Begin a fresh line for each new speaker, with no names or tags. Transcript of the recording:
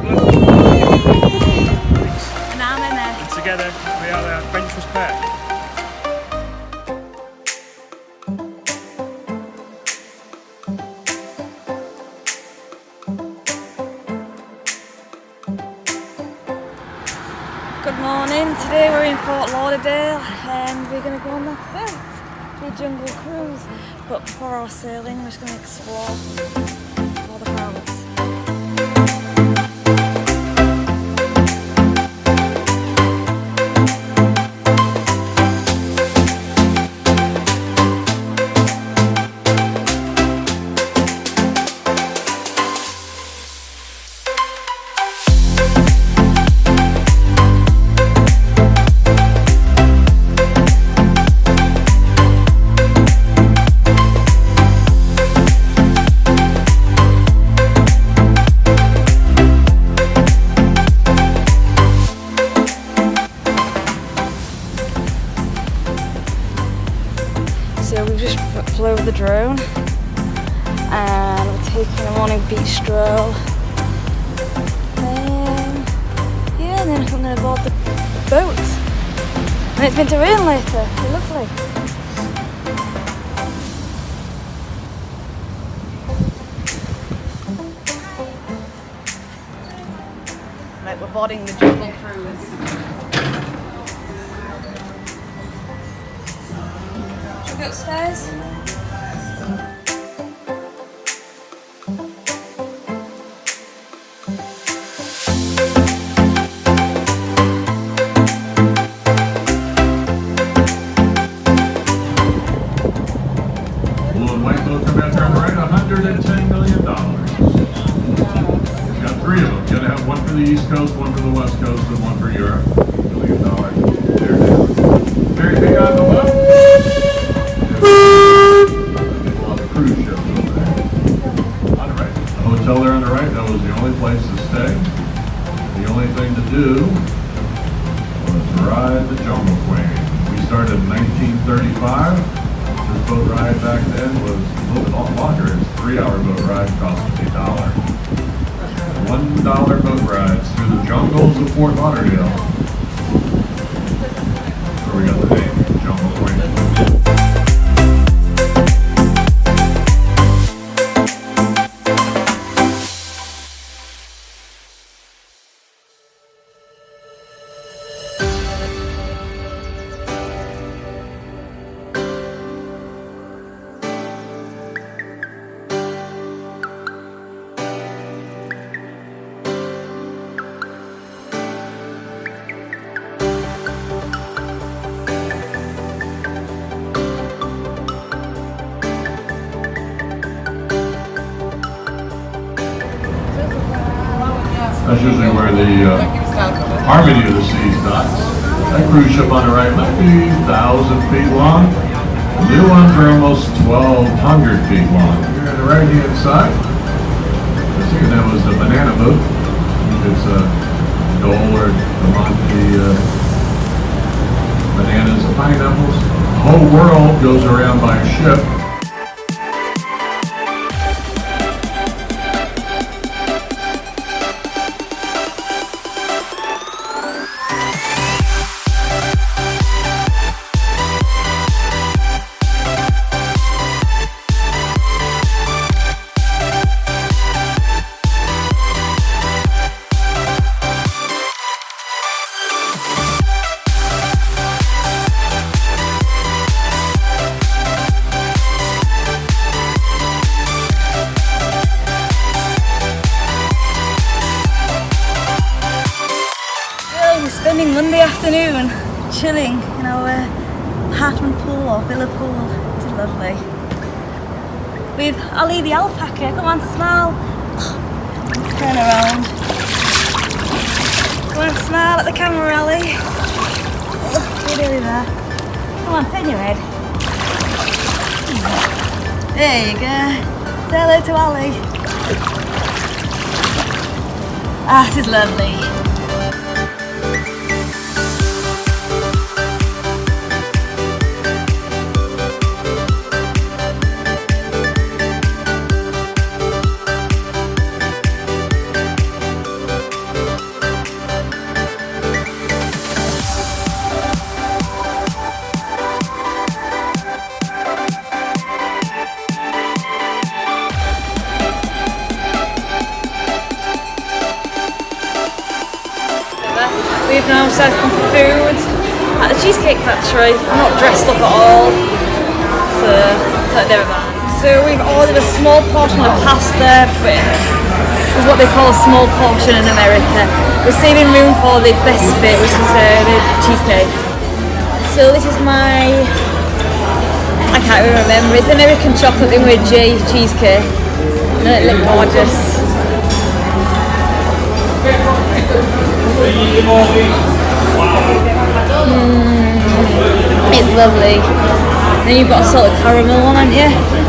And I'm in there.
And together we are the Adventurous Pair.
Good morning. Today we're in Fort Lauderdale and we're going to go on that boat, the jungle cruise. But before our sailing, we're just going to explore all the crowds. So we've just flew the drone and we're taking a morning beach stroll. Yeah, and then I'm going to board the boat. And it's meant to rain later. It's lovely. Right, we're boarding the jungle cruise. Should we go upstairs?
Blue and white boat come out there on the right, $110 million. You've got three of them. You gotta have one for the East Coast, one for the West Coast, and one for Europe. $1 million. There it is. Very big on the boat. People on the cruise ships over there. On the right. The hotel there on the right, that was the only place to stay. The only thing to do was ride the Jungle Queen. We started in 1935. This boat ride back then was a little bit longer. It's a 3-hour boat ride, cost $1. $1 boat rides through the jungles of Fort Lauderdale. Where we got the name, Jungle Queen. That's usually where the Harmony of the Seas docks. That cruise ship on the right might be 1,000 feet long. The new ones are almost 1,200 feet long. Here on the right hand side, I was thinking that was the banana boat. It's a Dole or the Monte bananas and pineapples. The whole world goes around by ship.
Spending Monday afternoon chilling in our Hartman pool or Villa pool. It's lovely. With Ollie the alpaca. Come on, smile. Turn around. Come on, smile at the camera, Ollie. What are you doing there? Come on, turn your head. There you go. Say hello to Ollie. Ah, this is lovely. now, so I've come for food at the Cheesecake Factory. I'm not dressed up at all, so never mind. So we've ordered a small portion of pasta, but it's what they call a small portion in America. We're saving room for the best bit, which is the cheesecake. So this is my, I can't even remember, it's American chocolate thing with J cheesecake. And it looked gorgeous. It's lovely. Then you've got a sort of caramel one, haven't you?